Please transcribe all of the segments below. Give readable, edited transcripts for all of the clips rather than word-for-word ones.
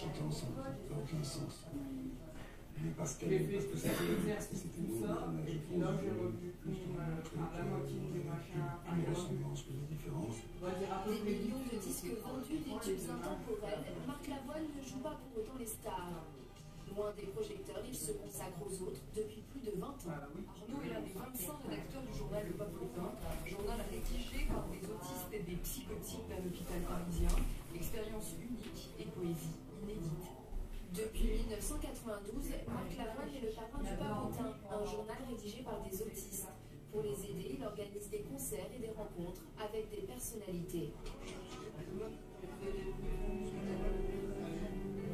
chanter ensemble, ça n'a aucun sens. Mais parce que c'était nous, on a joué justement montrer plus de ressemblances que de différences. Des millions de disques vendus, des tubes intemporels, Marc Lavoine ne joue pas pour autant les stars. Loin des projecteurs, il se consacre aux autres depuis plus de 20 ans. Arnaud est l'un des 25 rédacteurs du journal Le Papillon, journal rédigé par des autistes et des psychotiques d'un hôpital parisien. Expérience unique et poésie inédite. Depuis 1992, Marc Lavoine est le parrain du Papotin, un journal rédigé par des autistes. Pour les aider, il organise des concerts et des rencontres avec des personnalités.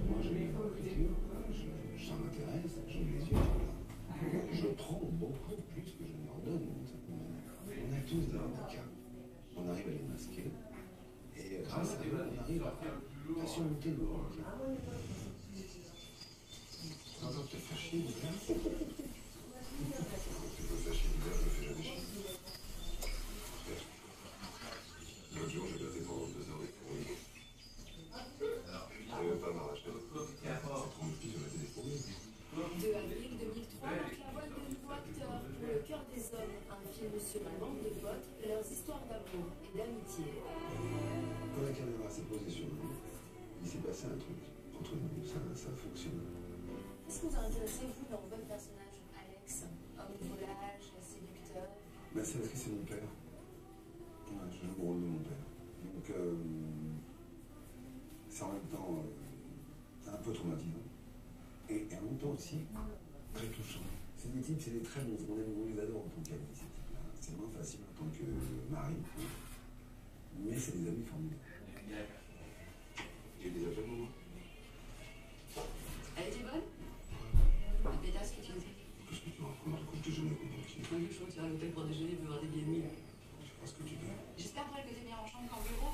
Moi, je lis l'écriture, ça m'intéresse, je les yeux. Je prends beaucoup plus que je n'en donne. On a tous des handicaps. On arrive à les masquer. Et grâce à eux, on arrive à surmonter nos dangers. Ça va te faire chier l'hiver. Tu peux faire chier l'hiver, je le fais jamais chier. L'autre jour, j'ai battu pendant 2 heures avec pour rigoler. Je ne vais pas m'arracher. C'est trop petit, je vais battre des fourmis. 2 avril 2003, Marc Lavoine de nouveau acteur pour Le Cœur des Hommes, un film sur une bande de potes, leurs histoires d'amour et d'amitié. Quand la caméra s'est posée sur nous, il s'est passé un truc entre nous, ça a fonctionné. Qu'est-ce que vous a intéressé, vous, dans votre personnage, Alex? Homme de volage, séducteur? Ben, c'est parce que c'est mon père. Ouais, je joue le rôle de mon père. Donc, c'est en même temps un peu traumatisant. Et en même temps aussi très touchant. C'est des types, c'est des très bons. On les adore en tant qu'amis, ces types-là. C'est moins facile en tant que mari. Mais c'est des amis formidables. J'ai des appels pour moi. Elle était bonne? La pétasse que tu disais. Qu'est-ce que tu racontes? De quoi je t'ai jamais compris? Je crois que tu vas à l'hôtel pour déjeuner, tu veux voir des billets de nuit. Je sais pas ce que tu veux. J'espère que t'es bien en chambre qu'en bureau.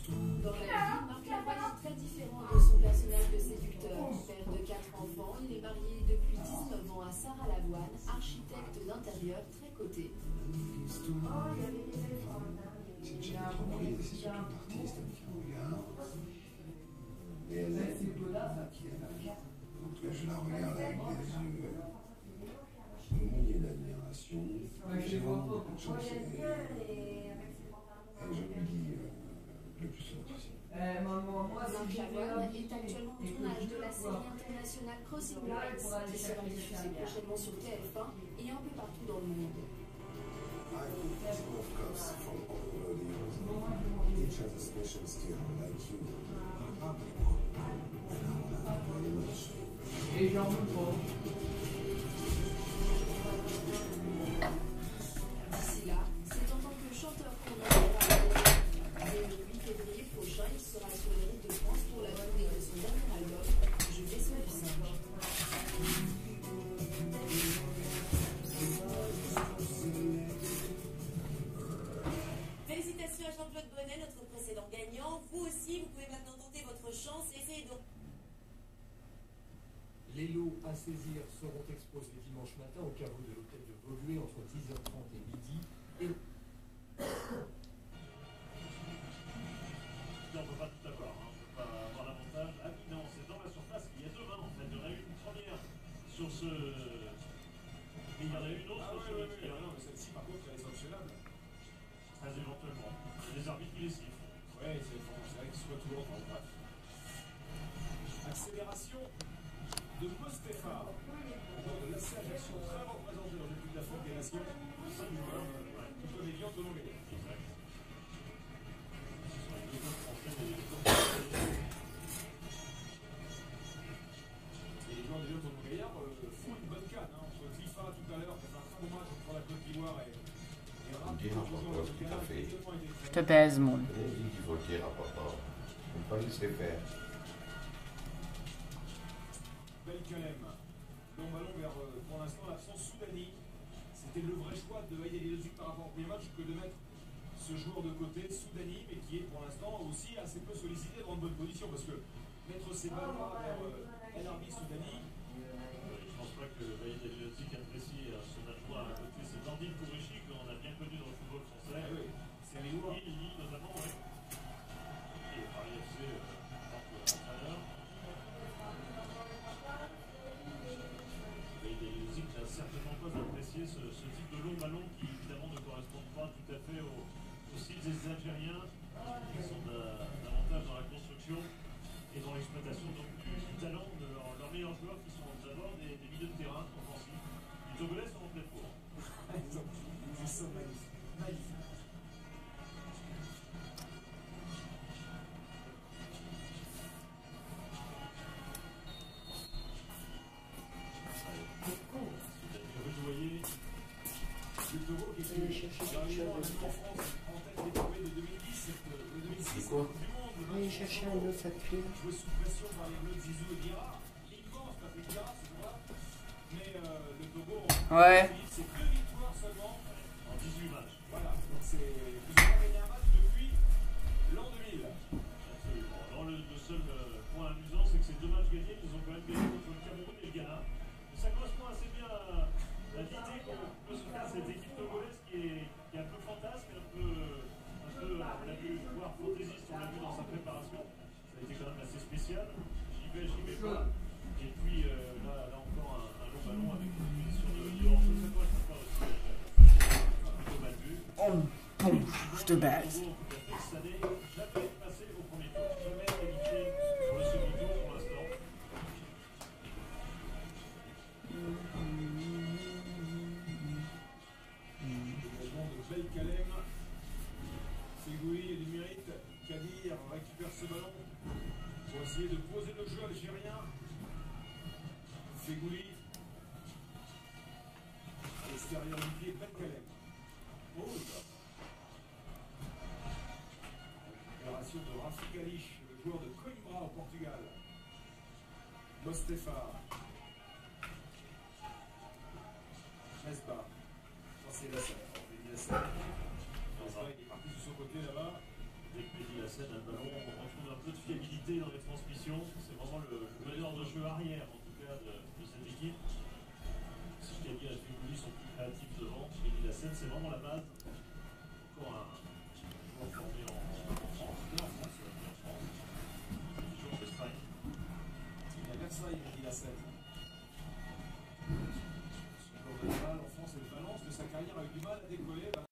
Dans la vie, Marc Lavoine est très différent de son personnage de séducteur. Père de 4 enfants, il est marié depuis 19 ans à Sarah Lavoine, architecte d'intérieur très cotée. C'est une chef d'entreprise, c'est surtout une artiste avec un regard. Et elle aime qui elle a. Donc je la regarde avec des yeux mouillés d'admiration. J'ai vraiment beaucoup de chance. Et je lui dis le plus souvent possible. Marc Lavoine est actuellement au tournage de la série internationale Crossing Lines, qui sera diffusée prochainement sur TF1 et un peu partout dans le monde. I put people of course from all over the years. Each has a special skill like you. And I love very much. D'ici là, c'est en tant que chanteur qu'on va le 8 février prochain, il sera sur les routes de France pour la tournée de son dernier album, Je descends du singe. Félicitations à Jean-Claude Bonnet, notre précédent gagnant. Vous aussi, vous pouvez maintenant tenter votre chance. Essayez donc. Les lots à saisir seront exposés dimanche matin au caveau de l'hôtel de Beaulieu entre 10h30 et midi. Et... On ne peut pas tout avoir, hein. On ne peut pas avoir l'avantage. Ah non, c'est dans la surface qu'il y a demain en fait. Il y en a eu une première sur ce. Mais il y en a eu une autre sur l'extérieur. Non, mais celle-ci par contre elle est sanctionnable. Très éventuellement. Les arbitres qui les sifflent. Ouais, c'est vrai qu'ils soient toujours en bref. Accélération de Mostefa. De la action très représentée dans le but d'Afrique des Nations. 5 joueurs. Tout comme Elian Tolongay. Exact. Et les joueurs d'Elian Tolongay font une bonne canne. Entre FIFA tout à l'heure, qui a fait un très bon match contre la Côte d'Ivoire et Je te baise, mon. Il faut le dire à papa. On ne peut pas laisser faire. Belkalem. Long ballon vers, pour l'instant, l'absence Soudani. C'était le vrai choix de Aïd El Lozic par rapport au premier match que de mettre ce joueur de côté, Soudani, mais qui est pour l'instant aussi assez peu sollicité dans une bonne position. Parce que mettre ses ballons vers El Arbi Soudani. Je pense pas que Aïd El Lozic apprécie son adjoint à côté. C'est Dandy Kourechi qu'on a bien connu dans le football français. Ah oui, c'est les Lille notamment, ouais. Et Paris FC. Dernièrement, en France, en tête des brevets de 2010, le 2006, C'est quoi? du monde, le Oui, 28 chercher un novembre, autre papier. joué sous pression par les Bleus de Zizou et Diarra. Immense Patrick Diarra, c'est vrai. Mais le Togo, Ouais. c'est 2 victoires seulement En 18 matchs. Voilà, donc c'est. Vous n'avez pas gagné un match depuis l'an 2000. Absolument. Alors le seul point amusant, c'est que ces 2 matchs gagnés, ils ont quand même gagné contre le Cameroun et le Ghana. Et ça correspond assez bien à l'idée que peut se faire cette équipe togolaise qui est un peu fantasque, un peu on l'a vu voir fantaisiste, on l'a vu dans sa préparation. Ça a été quand même assez spécial. J'y vais pas. Et puis là encore un long ballon avec une position de hors-jeu. Ça correspond pas aussi plutôt mal vu. Je te baise. Ça n'est jamais passé au premier tour, jamais qualifié pour le second tour pour l'instant. Dégagement de Belkalem. Ségouli et du mérite. Kadir récupère ce ballon pour essayer de poser le jeu algérien. Ségouli. À l'extérieur du pied, Belkalem. Oh, récupération de Rafik Alich, le joueur de Coimbra au Portugal. Mostefa. Mesba. Ça c'est la scène. Mesba, il est parti sur son côté là-bas. Dès que Mehdi Hassen a le ballon, on retrouve un peu de fiabilité dans les transmissions. C'est vraiment le meneur de jeu arrière, en tout cas, de cette équipe. Si Kadir et Ségouli sont plus créatifs devant, Mehdi Hassen, c'est vraiment la base. Encore un joueur formé en France, joueur d'Espagne. Il a Versailles, Mehdi Hassen. En France et le balance de sa carrière a eu du mal à décoller.